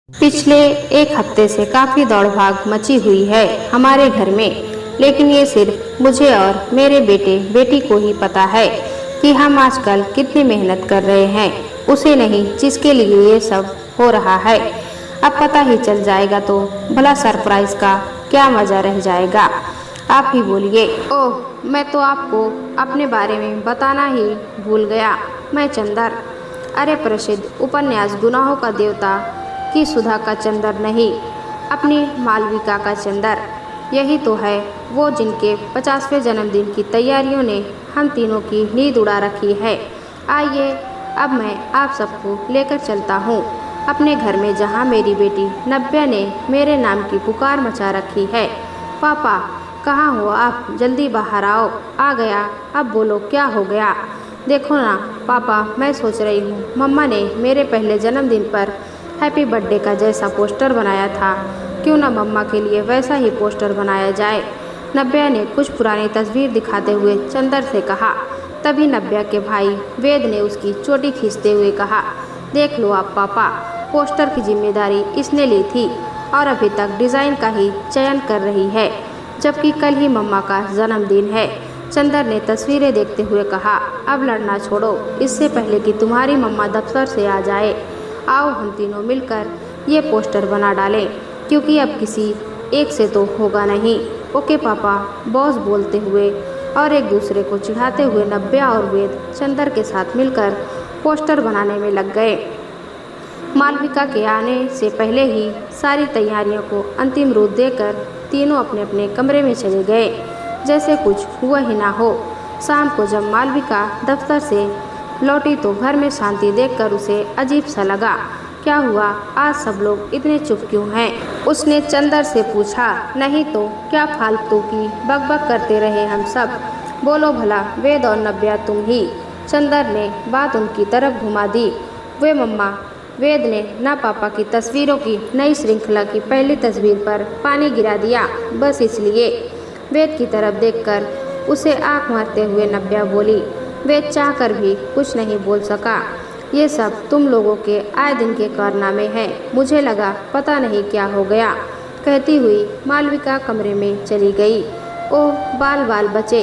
पिछले एक हफ्ते से काफ़ी दौड़-भाग मची हुई है हमारे घर में, लेकिन ये सिर्फ मुझे और मेरे बेटे-बेटी को ही पता है कि हम आजकल कितनी मेहनत कर रहे हैं, उसे नहीं जिसके लिए ये सब हो रहा है। अब पता ही चल जाएगा तो भला सरप्राइज का क्या मज़ा रह जाएगा। आप ही बोलिए। ओह, मैं तो आपको अपने बारे में बताना ही भूल गया। मैं चंदर, अरे प्रसिद्ध उपन्यास गुनाहों का देवता की सुधा का चंदर नहीं, अपनी मालविका का चंदर। यही तो है वो जिनके 50वें जन्मदिन की तैयारियों ने हम तीनों की नींद उड़ा रखी है। आइए अब मैं आप सबको लेकर चलता हूँ अपने घर में, जहाँ मेरी बेटी नव्या ने मेरे नाम की पुकार मचा रखी है। पापा, कहाँ हो आप? जल्दी बाहर आओ। आ गया। अब बोलो क्या हो गया? देखो ना पापा, मैं सोच रही हूँ मम्मा ने मेरे पहले जन्मदिन पर हैप्पी बर्थडे का जैसा पोस्टर बनाया था, क्यों ना मम्मा के लिए वैसा ही पोस्टर बनाया जाए। नव्या ने कुछ पुरानी तस्वीर दिखाते हुए चंदर से कहा। तभी नव्या के भाई वेद ने उसकी चोटी खींचते हुए कहा, देख लो आप पापा, पोस्टर की जिम्मेदारी इसने ली थी और अभी तक डिज़ाइन का ही चयन कर रही है, जबकि कल ही मम्मा का जन्मदिन है। चंदर ने तस्वीरें देखते हुए कहा, अब लड़ना छोड़ो, इससे पहले कि तुम्हारी मम्मा दफ्तर से आ जाए, आओ हम तीनों मिलकर ये पोस्टर बना डालें, क्योंकि अब किसी एक से तो होगा नहीं। ओके पापा, बॉस बोलते हुए और एक दूसरे को चिढ़ाते हुए नव्या और वेद चंदर के साथ मिलकर पोस्टर बनाने में लग गए। मालविका के आने से पहले ही सारी तैयारियों को अंतिम रूप देकर तीनों अपने अपने कमरे में चले गए, जैसे कुछ हुआ ही ना हो। शाम को जब मालविका दफ्तर से लौटी तो घर में शांति देखकर उसे अजीब सा लगा। क्या हुआ, आज सब लोग इतने चुप क्यों हैं? उसने चंदर से पूछा। नहीं तो क्या फालतू की बकबक करते रहे हम सब। बोलो भला वेद और नव्या तुम ही। चंदर ने बात उनकी तरफ घुमा दी। वे मम्मा। वेद ने ना पापा की तस्वीरों की नई श्रृंखला की पहली तस्वीर पर पानी गिरा दिया, बस इसलिए। वेद की तरफ देखकर उसे आंख मारते हुए नव्या बोली। वेद चाहकर भी कुछ नहीं बोल सका। ये सब तुम लोगों के आए दिन के कारनामे हैं, मुझे लगा पता नहीं क्या हो गया, कहती हुई मालविका कमरे में चली गई। ओह बाल बाल बचे,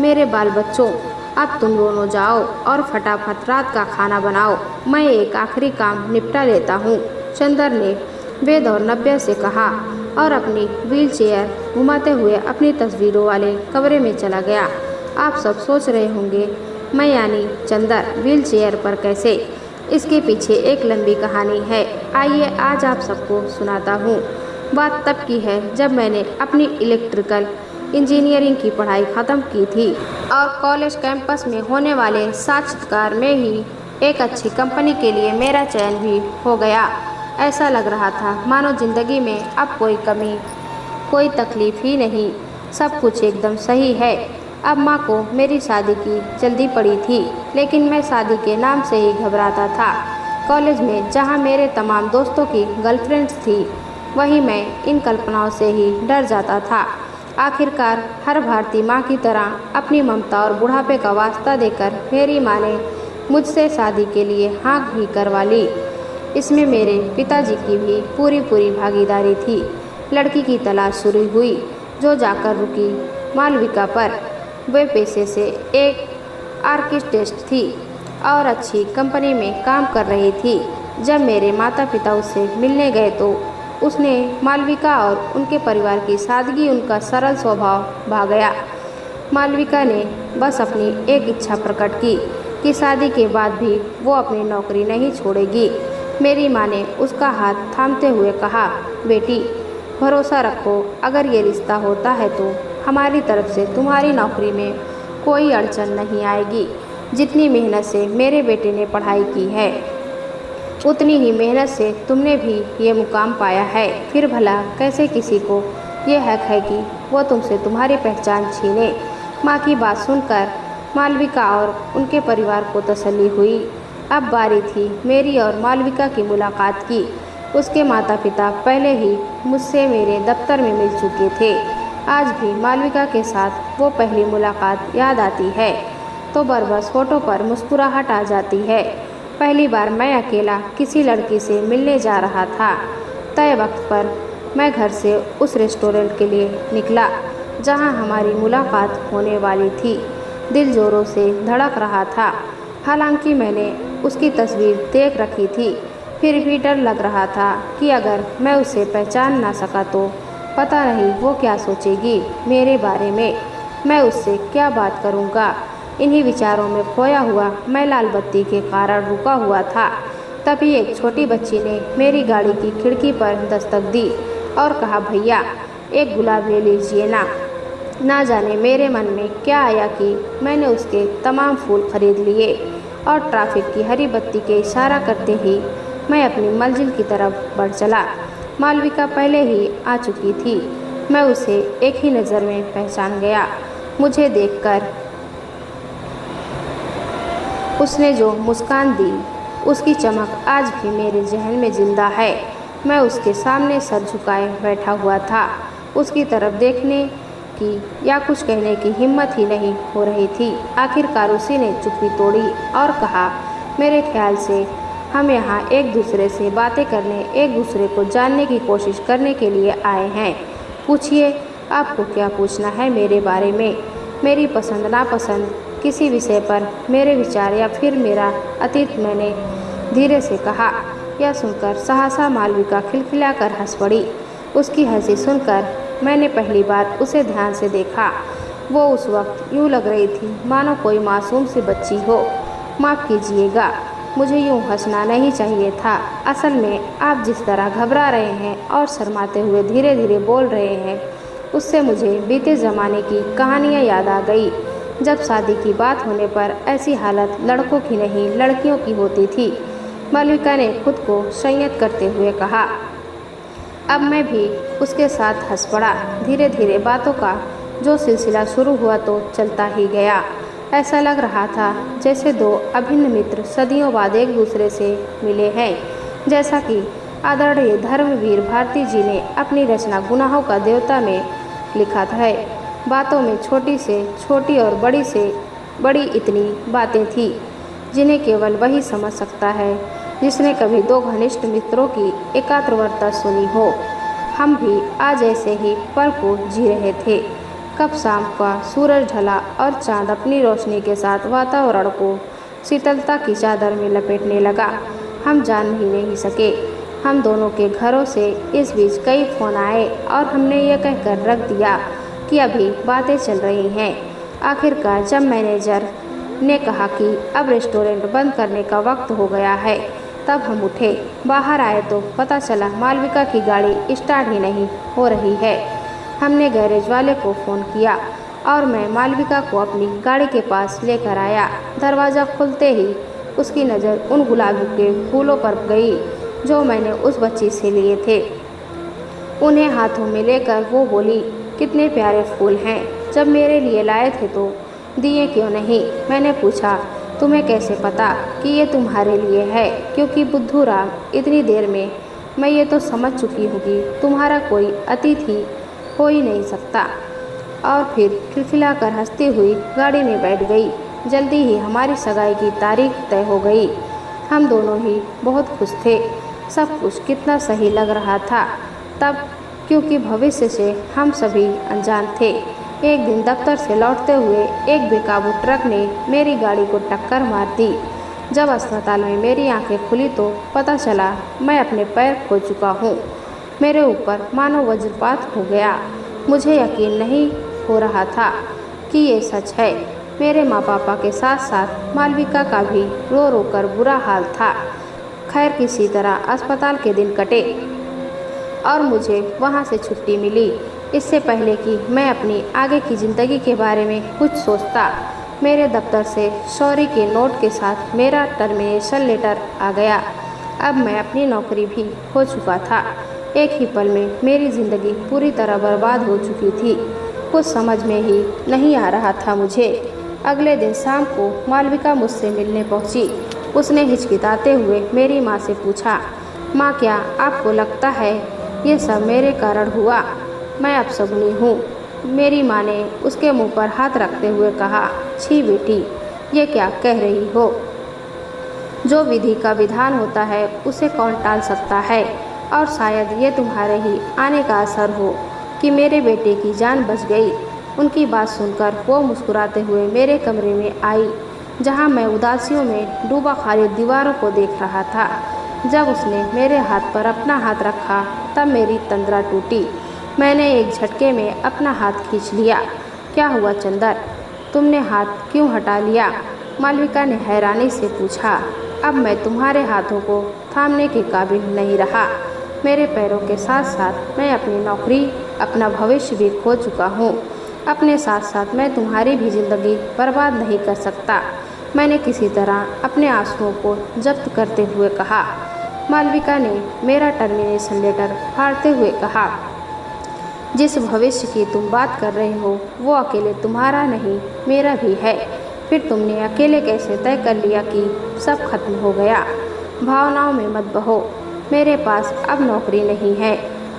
मेरे बाल बच्चों, अब तुम दोनों जाओ और फटाफट रात का खाना बनाओ, मैं एक आखिरी काम निपटा लेता हूँ, चंदर ने वेद और नव्या से कहा और अपनी व्हील चेयर घुमाते हुए अपनी तस्वीरों वाले कमरे में चला गया। आप सब सोच रहे होंगे, मैं यानी चंदर व्हील चेयर पर कैसे? इसके पीछे एक लंबी कहानी है, आइए आज आप सबको सुनाता हूँ। बात तब की है जब मैंने अपनी इलेक्ट्रिकल इंजीनियरिंग की पढ़ाई ख़त्म की थी और कॉलेज कैंपस में होने वाले साक्षात्कार में ही एक अच्छी कंपनी के लिए मेरा चयन भी हो गया। ऐसा लग रहा था मानो ज़िंदगी में अब कोई कमी, कोई तकलीफ़ ही नहीं, सब कुछ एकदम सही है। अब माँ को मेरी शादी की जल्दी पड़ी थी, लेकिन मैं शादी के नाम से ही घबराता था। कॉलेज में जहाँ मेरे तमाम दोस्तों की गर्लफ्रेंड्स थी, वहीं मैं इन कल्पनाओं से ही डर जाता था। आखिरकार हर भारतीय माँ की तरह अपनी ममता और बुढ़ापे का वास्ता देकर मेरी माँ ने मुझसे शादी के लिए हाँ ही करवा ली। इसमें मेरे पिताजी की भी पूरी भागीदारी थी। लड़की की तलाश शुरू हुई, जो जाकर रुकी मालविका पर। वे पेशे से एक आर्किटेक्ट थी और अच्छी कंपनी में काम कर रही थी। जब मेरे माता पिता उससे मिलने गए तो उसने मालविका और उनके परिवार की सादगी, उनका सरल स्वभाव भा गया। मालविका ने बस अपनी एक इच्छा प्रकट की कि शादी के बाद भी वो अपनी नौकरी नहीं छोड़ेगी। मेरी माँ ने उसका हाथ थामते हुए कहा, बेटी भरोसा रखो, अगर ये रिश्ता होता है तो हमारी तरफ से तुम्हारी नौकरी में कोई अड़चन नहीं आएगी। जितनी मेहनत से मेरे बेटे ने पढ़ाई की है, उतनी ही मेहनत से तुमने भी ये मुकाम पाया है। फिर भला कैसे किसी को ये हक है कि वो तुमसे तुम्हारी पहचान छीने। माँ की बात सुनकर मालविका और उनके परिवार को तसल्ली हुई। अब बारी थी मेरी और मालविका की मुलाकात की। उसके माता पिता पहले ही मुझसे मेरे दफ्तर में मिल चुके थे। आज भी मालविका के साथ वो पहली मुलाकात याद आती है तो बरबस होठों पर मुस्कुराहट आ जाती है। पहली बार मैं अकेला किसी लड़की से मिलने जा रहा था। तय वक्त पर मैं घर से उस रेस्टोरेंट के लिए निकला जहां हमारी मुलाकात होने वाली थी। दिल जोरों से धड़क रहा था। हालांकि मैंने उसकी तस्वीर देख रखी थी, फिर भी डर लग रहा था कि अगर मैं उसे पहचान ना सका तो पता नहीं वो क्या सोचेगी मेरे बारे में, मैं उससे क्या बात करूँगा। इन्हीं विचारों में खोया हुआ मैं लाल बत्ती के कारण रुका हुआ था। तभी एक छोटी बच्ची ने मेरी गाड़ी की खिड़की पर दस्तक दी और कहा, भैया एक गुलाब ले लीजिए ना। ना जाने मेरे मन में क्या आया कि मैंने उसके तमाम फूल खरीद लिए और ट्रैफिक की हरी बत्ती के इशारा करते ही मैं अपनी मंजिल की तरफ बढ़ चला। मालविका पहले ही आ चुकी थी। मैं उसे एक ही नज़र में पहचान गया। मुझे देखकर उसने जो मुस्कान दी, उसकी चमक आज भी मेरे जहन में जिंदा है। मैं उसके सामने सर झुकाए बैठा हुआ था। उसकी तरफ देखने की या कुछ कहने की हिम्मत ही नहीं हो रही थी। आखिरकार उसी ने चुप्पी तोड़ी और कहा, मेरे ख्याल से हम यहाँ एक दूसरे से बातें करने, एक दूसरे को जानने की कोशिश करने के लिए आए हैं। पूछिए, आपको क्या पूछना है मेरे बारे में, मेरी पसंद नापसंद, किसी विषय पर मेरे विचार या फिर मेरा अतीत, मैंने धीरे से कहा। यह सुनकर सहसा मालविका खिलखिलाकर हंस पड़ी। उसकी हंसी सुनकर मैंने पहली बार उसे ध्यान से देखा। वो उस वक्त यूँ लग रही थी मानो कोई मासूम सी बच्ची हो। माफ़ कीजिएगा, मुझे यूँ हंसना नहीं चाहिए था। असल में आप जिस तरह घबरा रहे हैं और शर्माते हुए धीरे धीरे बोल रहे हैं, उससे मुझे बीते ज़माने की कहानियाँ याद आ गई, जब शादी की बात होने पर ऐसी हालत लड़कों की नहीं लड़कियों की होती थी। मालविका ने खुद को संयत करते हुए कहा। अब मैं भी उसके साथ हंस पड़ा। धीरे धीरे बातों का जो सिलसिला शुरू हुआ तो चलता ही गया। ऐसा लग रहा था जैसे दो अभिन्न मित्र सदियों बाद एक दूसरे से मिले हैं। जैसा कि आदरणीय धर्मवीर भारती जी ने अपनी रचना गुनाहों का देवता में लिखा है, बातों में छोटी से छोटी और बड़ी से बड़ी इतनी बातें थी जिन्हें केवल वही समझ सकता है जिसने कभी दो घनिष्ठ मित्रों की एकाग्रता सुनी हो। हम भी आज ऐसे ही पल को जी रहे थे। कब शाम का सूरज ढला और चांद अपनी रोशनी के साथ वातावरण को शीतलता की चादर में लपेटने लगा। हम जान ही नहीं सके। हम दोनों के घरों से इस बीच कई फ़ोन आए और हमने यह कहकर रख दिया कि अभी बातें चल रही हैं। आखिरकार जब मैनेजर ने कहा कि अब रेस्टोरेंट बंद करने का वक्त हो गया है, तब हम उठे। बाहर आए तो पता चला मालविका की गाड़ी स्टार्ट ही नहीं हो रही है। हमने गैरेज वाले को फ़ोन किया और मैं मालविका को अपनी गाड़ी के पास लेकर आया। दरवाज़ा खुलते ही उसकी नज़र उन गुलाबों के फूलों पर गई जो मैंने उस बच्ची से लिए थे। उन्हें हाथों में लेकर वो बोली, कितने प्यारे फूल हैं, जब मेरे लिए लाए थे तो दिए क्यों नहीं? मैंने पूछा, तुम्हें कैसे पता कि ये तुम्हारे लिए है? क्योंकि बुद्धू राम, इतनी देर में मैं ये तो समझ चुकी हूँ कि तुम्हारा कोई अतिथि हो ही नहीं सकता। और फिर खिलखिलाकर हंसती हुई गाड़ी में बैठ गई। जल्दी ही हमारी सगाई की तारीख तय हो गई। हम दोनों ही बहुत खुश थे। सब कुछ कितना सही लग रहा था तब, क्योंकि भविष्य से हम सभी अनजान थे। एक दिन दफ्तर से लौटते हुए एक बेकाबू ट्रक ने मेरी गाड़ी को टक्कर मार दी। जब अस्पताल में मेरी आंखें खुली तो पता चला मैं अपने पैर खो चुका हूँ। मेरे ऊपर मानो वज्रपात हो गया। मुझे यकीन नहीं हो रहा था कि ये सच है। मेरे माँ पापा के साथ साथ मालविका का भी रो रो कर बुरा हाल था। खैर किसी तरह अस्पताल के दिन कटे और मुझे वहाँ से छुट्टी मिली। इससे पहले कि मैं अपनी आगे की ज़िंदगी के बारे में कुछ सोचता, मेरे दफ्तर से सॉरी के नोट के साथ मेरा टर्मिनेशन लेटर आ गया। अब मैं अपनी नौकरी भी खो चुका था। एक ही पल में मेरी ज़िंदगी पूरी तरह बर्बाद हो चुकी थी। कुछ समझ में ही नहीं आ रहा था मुझे। अगले दिन शाम को मालविका मुझसे मिलने पहुंची। उसने हिचकिचाते हुए मेरी माँ से पूछा, माँ क्या आपको लगता है ये सब मेरे कारण हुआ? मैं अपशगुनी हूँ। मेरी माँ ने उसके मुंह पर हाथ रखते हुए कहा, छी बेटी, ये क्या कह रही हो? जो विधि का विधान होता है उसे कौन टाल सकता है? और शायद ये तुम्हारे ही आने का असर हो कि मेरे बेटे की जान बच गई। उनकी बात सुनकर वो मुस्कुराते हुए मेरे कमरे में आई, जहाँ मैं उदासियों में डूबा खाली दीवारों को देख रहा था। जब उसने मेरे हाथ पर अपना हाथ रखा तब मेरी तंद्रा टूटी। मैंने एक झटके में अपना हाथ खींच लिया। क्या हुआ चंदर, तुमने हाथ क्यों हटा लिया? मालविका ने हैरानी से पूछा। अब मैं तुम्हारे हाथों को थामने के काबिल नहीं रहा। मेरे पैरों के साथ साथ मैं अपनी नौकरी, अपना भविष्य भी खो चुका हूँ। अपने साथ साथ मैं तुम्हारी भी जिंदगी बर्बाद नहीं कर सकता। मैंने किसी तरह अपने आंसुओं को जब्त करते हुए कहा। मालविका ने मेरा टर्मिनेशन लेटर फाड़ते हुए कहा, जिस भविष्य की तुम बात कर रहे हो वो अकेले तुम्हारा नहीं, मेरा भी है। फिर तुमने अकेले कैसे तय कर लिया कि सब खत्म हो गया? भावनाओं में मत बहो। मेरे पास अब नौकरी नहीं है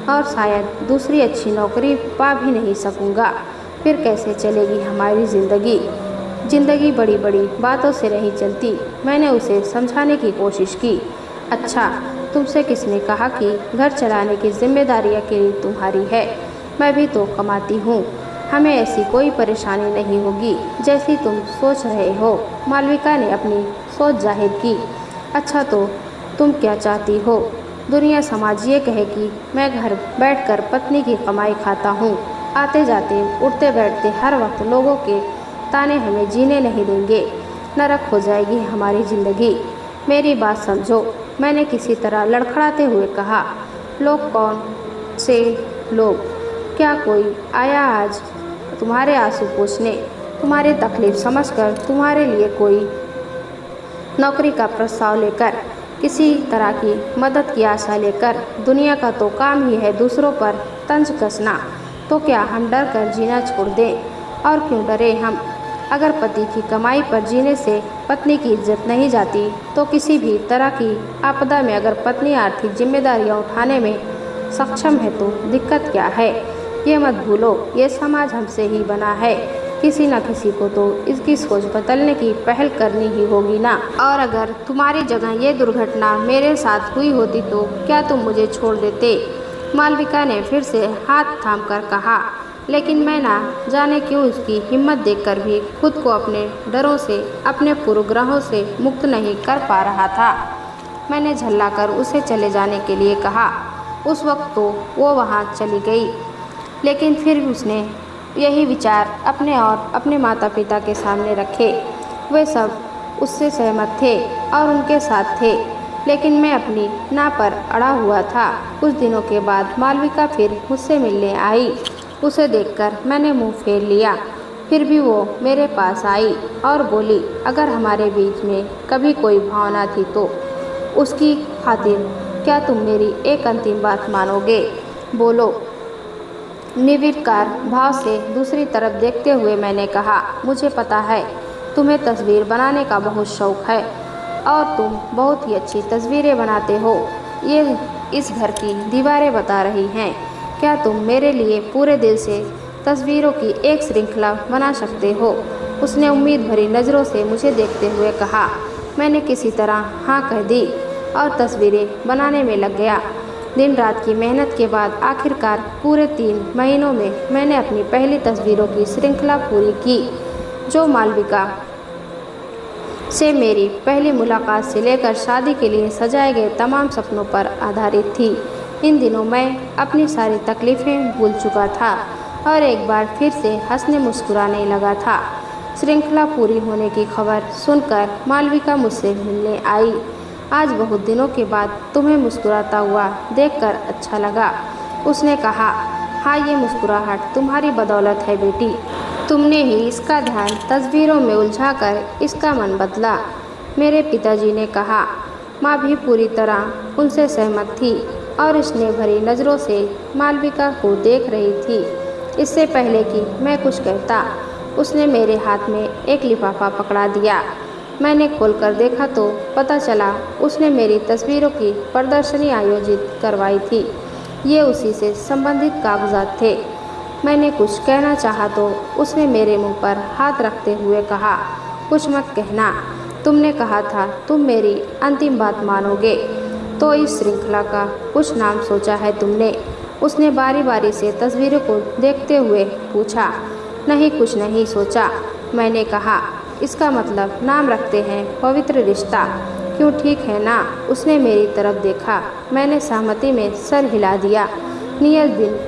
और शायद दूसरी अच्छी नौकरी पा भी नहीं सकूंगा। फिर कैसे चलेगी हमारी ज़िंदगी? ज़िंदगी बड़ी बड़ी बातों से नहीं चलती। मैंने उसे समझाने की कोशिश की। अच्छा, तुमसे किसने कहा कि घर चलाने की जिम्मेदारी अकेली तुम्हारी है? मैं भी तो कमाती हूँ। हमें ऐसी कोई परेशानी नहीं होगी जैसी तुम सोच रहे हो। मालविका ने अपनी सोच जाहिर की। अच्छा, तो तुम क्या चाहती हो? दुनिया समाज ये कहे कि मैं घर बैठकर पत्नी की कमाई खाता हूँ। आते जाते उठते बैठते हर वक्त लोगों के ताने हमें जीने नहीं देंगे। नरक हो जाएगी हमारी ज़िंदगी। मेरी बात समझो, मैंने किसी तरह लड़खड़ाते हुए कहा। लोग? कौन से लोग? क्या कोई आया आज तुम्हारे आंसू पोंछने, तुम्हारी तकलीफ समझकर, तुम्हारे लिए कोई नौकरी का प्रस्ताव लेकर, किसी तरह की मदद की आशा लेकर? दुनिया का तो काम ही है दूसरों पर तंज कसना। तो क्या हम डर कर जीना छोड़ दें? और क्यों डरे हम? अगर पति की कमाई पर जीने से पत्नी की इज्जत नहीं जाती तो किसी भी तरह की आपदा में अगर पत्नी आर्थिक जिम्मेदारियां उठाने में सक्षम है तो दिक्कत क्या है? ये मत भूलो, ये समाज हमसे ही बना है। किसी न किसी को तो इसकी सोच बदलने की पहल करनी ही होगी ना। और अगर तुम्हारी जगह ये दुर्घटना मेरे साथ हुई होती तो क्या तुम मुझे छोड़ देते? मालविका ने फिर से हाथ थामकर कहा। लेकिन मैं ना जाने क्यों उसकी हिम्मत देखकर भी खुद को अपने डरों से, अपने पूर्वग्रहों से मुक्त नहीं कर पा रहा था। मैंने झल्लाकर उसे चले जाने के लिए कहा। उस वक्त तो वो वहाँ चली गई, लेकिन फिर उसने यही विचार अपने और अपने माता पिता के सामने रखे। वे सब उससे सहमत थे और उनके साथ थे, लेकिन मैं अपनी ना पर अड़ा हुआ था। कुछ दिनों के बाद मालविका फिर मुझसे मिलने आई। उसे देखकर मैंने मुंह फेर लिया। फिर भी वो मेरे पास आई और बोली, अगर हमारे बीच में कभी कोई भावना थी तो उसकी खातिर क्या तुम मेरी एक अंतिम बात मानोगे? बोलो। निर्विकार भाव से दूसरी तरफ देखते हुए मैंने कहा, मुझे पता है तुम्हें तस्वीर बनाने का बहुत शौक है और तुम बहुत ही अच्छी तस्वीरें बनाते हो। ये इस घर की दीवारें बता रही हैं। क्या तुम मेरे लिए पूरे दिल से तस्वीरों की एक श्रृंखला बना सकते हो? उसने उम्मीद भरी नज़रों से मुझे देखते हुए कहा। मैंने किसी तरह हाँ कह दी और तस्वीरें बनाने में लग गया। दिन रात की मेहनत के बाद आखिरकार पूरे 3 महीनों में मैंने अपनी पहली तस्वीरों की श्रृंखला पूरी की, जो मालविका से मेरी पहली मुलाकात से लेकर शादी के लिए सजाए गए तमाम सपनों पर आधारित थी। इन दिनों मैं अपनी सारी तकलीफ़ें भूल चुका था और एक बार फिर से हंसने मुस्कुराने लगा था। श्रृंखला पूरी होने की खबर सुनकर मालविका मुझसे मिलने आई। आज बहुत दिनों के बाद तुम्हें मुस्कुराता हुआ देखकर अच्छा लगा, उसने कहा। हाँ, ये मुस्कुराहट तुम्हारी बदौलत है बेटी। तुमने ही इसका ध्यान तस्वीरों में उलझाकर इसका मन बदला, मेरे पिताजी ने कहा। माँ भी पूरी तरह उनसे सहमत थी और स्नेह भरी नज़रों से मालविका को देख रही थी। इससे पहले कि मैं कुछ कहता, उसने मेरे हाथ में एक लिफाफा पकड़ा दिया। मैंने खोलकर देखा तो पता चला उसने मेरी तस्वीरों की प्रदर्शनी आयोजित करवाई थी। ये उसी से संबंधित कागजात थे। मैंने कुछ कहना चाहा तो उसने मेरे मुंह पर हाथ रखते हुए कहा, कुछ मत कहना। तुमने कहा था तुम मेरी अंतिम बात मानोगे। तो इस श्रृंखला का कुछ नाम सोचा है तुमने? उसने बारी बारी से तस्वीरों को देखते हुए पूछा। नहीं, कुछ नहीं सोचा, मैंने कहा। इसका मतलब नाम रखते हैं पवित्र रिश्ता, क्यों, ठीक है ना? उसने मेरी तरफ देखा। मैंने सहमति में सर हिला दिया। नियत दिन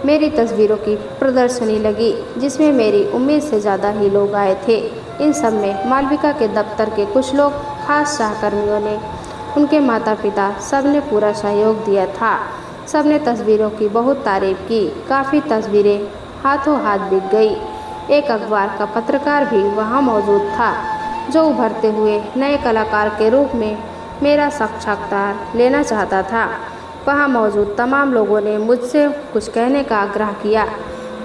मेरी तस्वीरों की प्रदर्शनी लगी, जिसमें मेरी उम्मीद से ज़्यादा ही लोग आए थे। इन सब में मालविका के दफ्तर के कुछ लोग, खास सहकर्मियों ने, उनके माता पिता, सब ने पूरा सहयोग दिया था। सब ने तस्वीरों की बहुत तारीफ की। काफ़ी तस्वीरें हाथों हाथ बिक गई। एक अखबार का पत्रकार भी वहाँ मौजूद था, जो उभरते हुए नए कलाकार के रूप में मेरा साक्षात्कार लेना चाहता था। वहाँ मौजूद तमाम लोगों ने मुझसे कुछ कहने का आग्रह किया,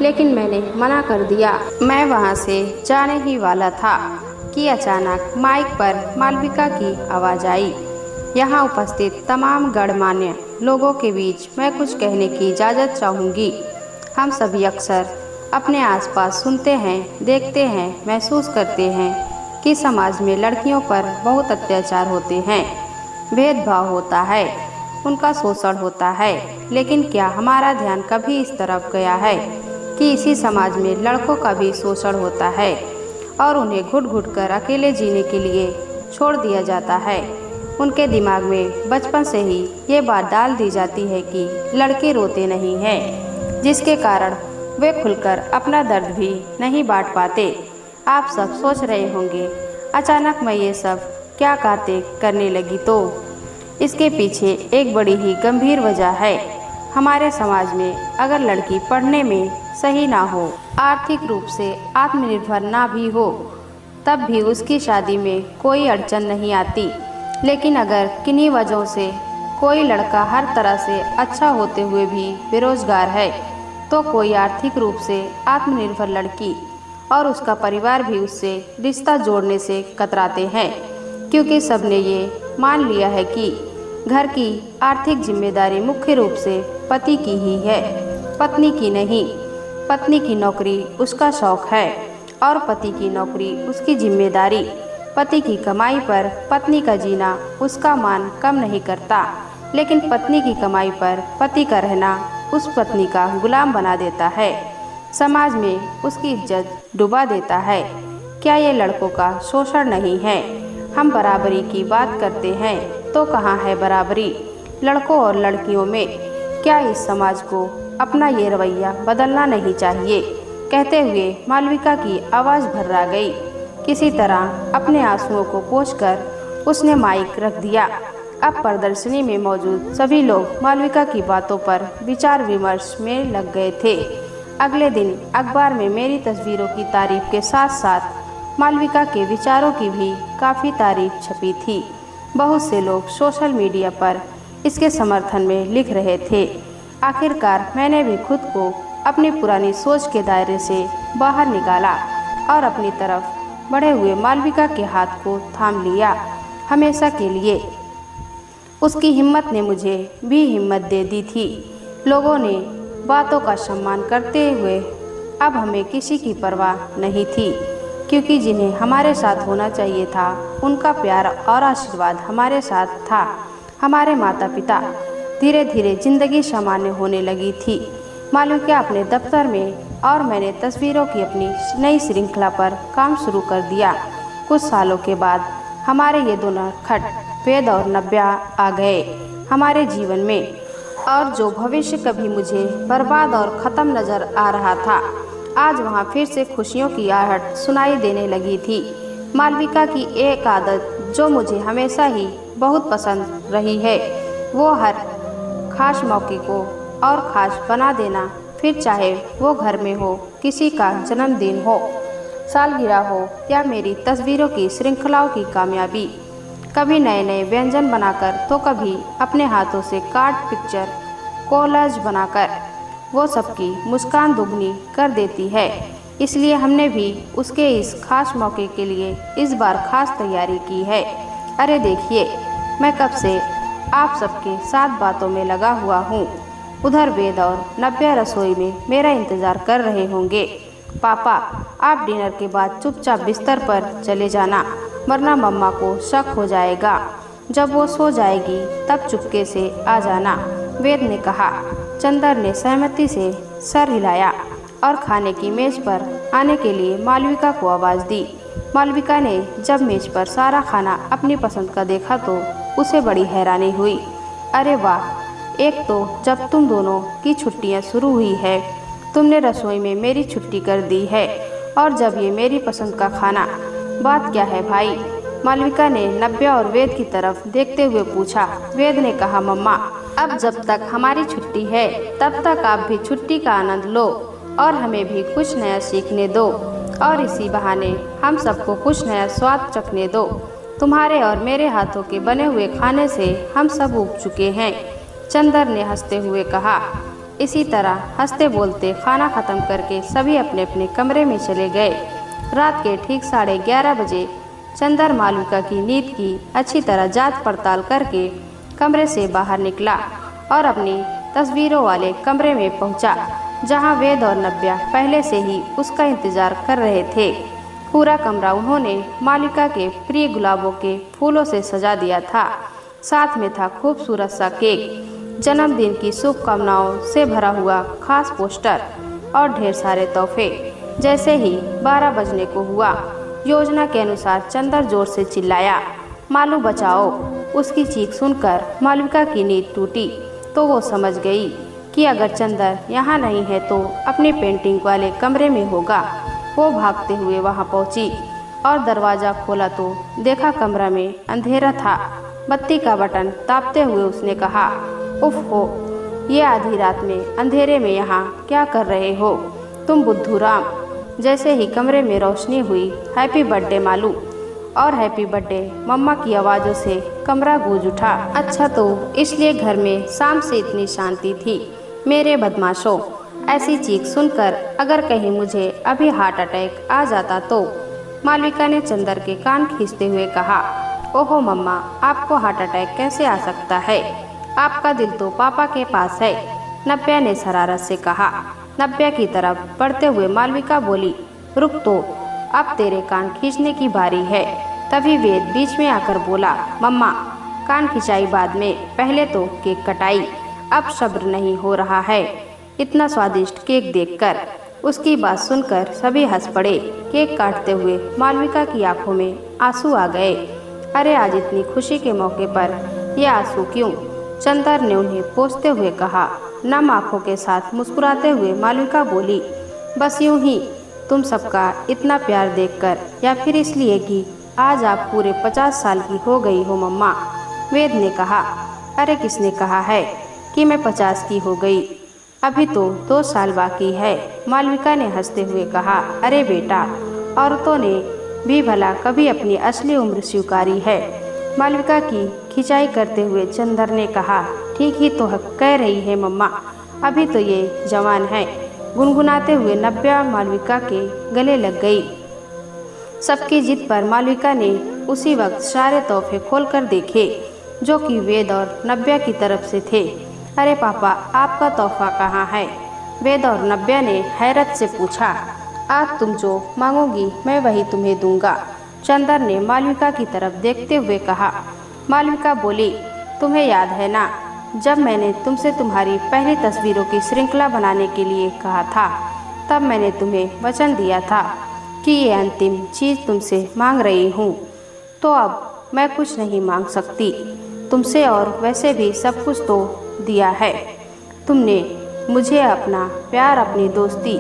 लेकिन मैंने मना कर दिया। मैं वहाँ से जाने ही वाला था कि अचानक माइक पर मालविका की आवाज़ आई। यहाँ उपस्थित तमाम गणमान्य लोगों के बीच मैं कुछ कहने की इजाज़त चाहूँगी। हम सभी अक्सर अपने आसपास सुनते हैं, देखते हैं, महसूस करते हैं कि समाज में लड़कियों पर बहुत अत्याचार होते हैं, भेदभाव होता है, उनका शोषण होता है। लेकिन क्या हमारा ध्यान कभी इस तरफ गया है कि इसी समाज में लड़कों का भी शोषण होता है और उन्हें घुट घुट कर अकेले जीने के लिए छोड़ दिया जाता है? उनके दिमाग में बचपन से ही ये बात डाल दी जाती है कि लड़के रोते नहीं हैं, जिसके कारण वे खुलकर अपना दर्द भी नहीं बांट पाते। आप सब सोच रहे होंगे, अचानक मैं ये सब क्या बातें करने लगी? तो इसके पीछे एक बड़ी ही गंभीर वजह है। हमारे समाज में अगर लड़की पढ़ने में सही ना हो, आर्थिक रूप से आत्मनिर्भर ना भी हो, तब भी उसकी शादी में कोई अड़चन नहीं आती। लेकिन अगर किन्हीं वजहों से कोई लड़का हर तरह से अच्छा होते हुए भी बेरोजगार है, तो कोई आर्थिक रूप से आत्मनिर्भर लड़की और उसका परिवार भी उससे रिश्ता जोड़ने से कतराते हैं, क्योंकि सबने ये मान लिया है कि घर की आर्थिक जिम्मेदारी मुख्य रूप से पति की ही है, पत्नी की नहीं। पत्नी की नौकरी उसका शौक है और पति की नौकरी उसकी जिम्मेदारी। पति की कमाई पर पत्नी का जीना उसका मान कम नहीं करता, लेकिन पत्नी की कमाई पर पति का रहना उस पत्नी का गुलाम बना देता है, समाज में उसकी इज्जत डुबा देता है। क्या ये लड़कों का शोषण नहीं है? हम बराबरी की बात करते हैं, तो कहाँ है बराबरी लड़कों और लड़कियों में? क्या इस समाज को अपना ये रवैया बदलना नहीं चाहिए? कहते हुए मालविका की आवाज़ भर्रा गई। किसी तरह अपने आंसुओं को पोंछकर उसने माइक रख दिया। अब प्रदर्शनी में मौजूद सभी लोग मालविका की बातों पर विचार विमर्श में लग गए थे। अगले दिन अखबार में मेरी तस्वीरों की तारीफ के साथ साथ मालविका के विचारों की भी काफ़ी तारीफ छपी थी। बहुत से लोग सोशल मीडिया पर इसके समर्थन में लिख रहे थे। आखिरकार मैंने भी खुद को अपनी पुरानी सोच के दायरे से बाहर निकाला और अपनी तरफ बढ़े हुए मालविका के हाथ को थाम लिया, हमेशा के लिए। उसकी हिम्मत ने मुझे भी हिम्मत दे दी थी। लोगों ने बातों का सम्मान करते हुए अब हमें किसी की परवाह नहीं थी, क्योंकि जिन्हें हमारे साथ होना चाहिए था उनका प्यार और आशीर्वाद हमारे साथ था। हमारे माता पिता। धीरे धीरे जिंदगी सामान्य होने लगी थी। मालविका अपने दफ्तर में और मैंने तस्वीरों की अपनी नई श्रृंखला पर काम शुरू कर दिया। कुछ सालों के बाद हमारे ये दोनों खट वेद और नव्या आ गए हमारे जीवन में, और जो भविष्य कभी मुझे बर्बाद और ख़त्म नज़र आ रहा था, आज वहाँ फिर से खुशियों की आहट सुनाई देने लगी थी। मालविका की एक आदत जो मुझे हमेशा ही बहुत पसंद रही है, वो हर खास मौके को और ख़ास बना देना, फिर चाहे वो घर में हो, किसी का जन्मदिन हो, सालगिरह हो या मेरी तस्वीरों की श्रृंखलाओं की कामयाबी। कभी नए नए व्यंजन बनाकर, तो कभी अपने हाथों से कार्ड पिक्चर कोलाज बनाकर वो सबकी मुस्कान दुगनी कर देती है। इसलिए हमने भी उसके इस खास मौके के लिए इस बार खास तैयारी की है। अरे देखिए, मैं कब से आप सबके साथ बातों में लगा हुआ हूँ। उधर वेद और नव्या रसोई में मेरा इंतज़ार कर रहे होंगे। पापा, आप डिनर के बाद चुपचाप बिस्तर पर चले जाना, वरना मम्मा को शक हो जाएगा। जब वो सो जाएगी तब चुपके से आ जाना, वेद ने कहा। चंदर ने सहमति से सर हिलाया और खाने की मेज पर आने के लिए मालविका को आवाज़ दी। मालविका ने जब मेज पर सारा खाना अपनी पसंद का देखा तो उसे बड़ी हैरानी हुई। अरे वाह, एक तो जब तुम दोनों की छुट्टियां शुरू हुई है तुमने रसोई में मेरी छुट्टी कर दी है, और जब ये मेरी पसंद का खाना। बात क्या है भाई? मालविका ने नव्या और वेद की तरफ देखते हुए पूछा। वेद ने कहा, मम्मा, अब जब तक हमारी छुट्टी है तब तक आप भी छुट्टी का आनंद लो और हमें भी कुछ नया सीखने दो, और इसी बहाने हम सबको कुछ नया स्वाद चखने दो। तुम्हारे और मेरे हाथों के बने हुए खाने से हम सब ऊब चुके हैं, चंदर ने हंसते हुए कहा। इसी तरह हंसते बोलते खाना खत्म करके सभी अपने अपने कमरे में चले गए। रात के ठीक 11:30 बजे चंदर मालविका की नींद की अच्छी तरह जांच पड़ताल करके कमरे से बाहर निकला और अपनी तस्वीरों वाले कमरे में पहुंचा, जहां वेद और नव्या पहले से ही उसका इंतजार कर रहे थे। पूरा कमरा उन्होंने मालविका के प्रिय गुलाबों के फूलों से सजा दिया था। साथ में था खूबसूरत सा केक, जन्मदिन की शुभकामनाओं से भरा हुआ खास पोस्टर और ढेर सारे तोहफे। जैसे ही 12 बजने को हुआ, योजना के अनुसार चंदर जोर से चिल्लाया, मालू बचाओ। उसकी चीख सुनकर मालविका की नींद टूटी तो वो समझ गई कि अगर चंदर यहाँ नहीं है तो अपनी पेंटिंग वाले कमरे में होगा। वो भागते हुए वहाँ पहुँची और दरवाज़ा खोला तो देखा कमरा में अंधेरा था। बत्ती का बटन दाबते हुए उसने कहा, उफ हो, ये आधी रात में अंधेरे में यहाँ क्या कर रहे हो तुम बुद्धूराम। जैसे ही कमरे में रोशनी हुई, हैप्पी बर्थडे मालू और हैप्पी बर्थडे मम्मा की आवाज़ों से कमरा गूंज उठा। अच्छा, तो इसलिए घर में शाम से इतनी शांति थी मेरे बदमाशों। ऐसी चीख सुनकर अगर कहीं मुझे अभी हार्ट अटैक आ जाता तो, मालविका ने चंदर के कान खींचते हुए कहा। ओहो मम्मा, आपको हार्ट अटैक कैसे आ सकता है? आपका दिल तो पापा के पास है, नव्या ने शरारत से कहा। नव्या की तरफ बढ़ते हुए मालविका बोली, रुक तो, अब तेरे कान खींचने की बारी है। तभी वेद बीच में आकर बोला, मम्मा, कान खिंचाई बाद में, पहले तो केक कटाई। अब सब्र नहीं हो रहा है इतना स्वादिष्ट केक देखकर। उसकी बात सुनकर सभी हंस पड़े। केक काटते हुए मालविका की आंखों में आंसू आ गए। अरे आज इतनी खुशी के मौके पर ये आंसू क्यों? चंदर ने उन्हें पोंछते हुए कहा। नम आंखों के साथ मुस्कुराते हुए मालविका बोली, बस यूं ही तुम सबका इतना प्यार देखकर, या फिर इसलिए कि आज आप पूरे 50 साल की हो गई हो मम्मा, वेद ने कहा। अरे किसने कहा है कि मैं 50 की हो गई? अभी तो 2 साल बाकी है, मालविका ने हंसते हुए कहा। अरे बेटा, औरतों ने भी भला कभी अपनी असली उम्र स्वीकारी है? मालविका की खिंचाई करते हुए चंदर ने कहा। ठीक ही तो कह रही है मम्मा, अभी तो ये जवान है। गुनगुनाते हुए नव्या मालविका के गले लग गई। सबकी जिद पर मालविका ने उसी वक्त सारे तोहफे खोलकर देखे जो कि वेद और नव्या की तरफ से थे। अरे पापा, आपका तोहफा कहाँ है? वेद और नव्या ने हैरत से पूछा। आज तुम जो मांगोगी मैं वही तुम्हें दूंगा, चंदर ने मालविका की तरफ देखते हुए कहा। मालविका बोली, तुम्हें याद है ना, जब मैंने तुमसे तुम्हारी पहली तस्वीरों की श्रृंखला बनाने के लिए कहा था, तब मैंने तुम्हें वचन दिया था कि ये अंतिम चीज़ तुमसे मांग रही हूँ। तो अब मैं कुछ नहीं मांग सकती तुमसे, और वैसे भी सब कुछ तो दिया है तुमने मुझे, अपना प्यार, अपनी दोस्ती,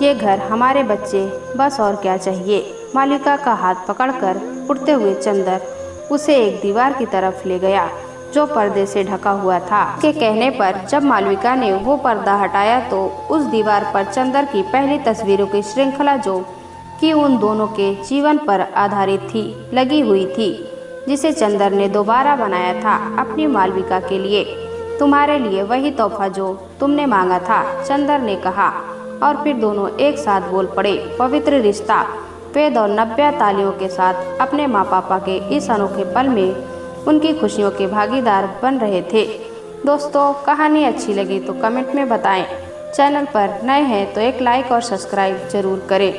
ये घर, हमारे बच्चे, बस और क्या चाहिए? मालविका का हाथ पकड़कर उठते हुए चंदर उसे एक दीवार की तरफ ले गया जो पर्दे से ढका हुआ था। उसके कहने पर जब मालविका ने वो पर्दा हटाया तो उस दीवार पर चंदर की पहली तस्वीरों की श्रृंखला, जो कि उन दोनों के जीवन पर आधारित थी, लगी हुई थी, जिसे चंदर ने दोबारा बनाया था अपनी मालविका के लिए। तुम्हारे लिए वही तोहफा जो तुमने मांगा था, चंदर ने कहा, और फिर दोनों एक साथ बोल पड़े, पवित्र रिश्ता। वेद और नव्या तालियों के साथ अपने माँ पापा के इस अनोखे पल में उनकी खुशियों के भागीदार बन रहे थे। दोस्तों, कहानी अच्छी लगी तो कमेंट में बताएं। चैनल पर नए हैं तो एक लाइक और सब्सक्राइब जरूर करें।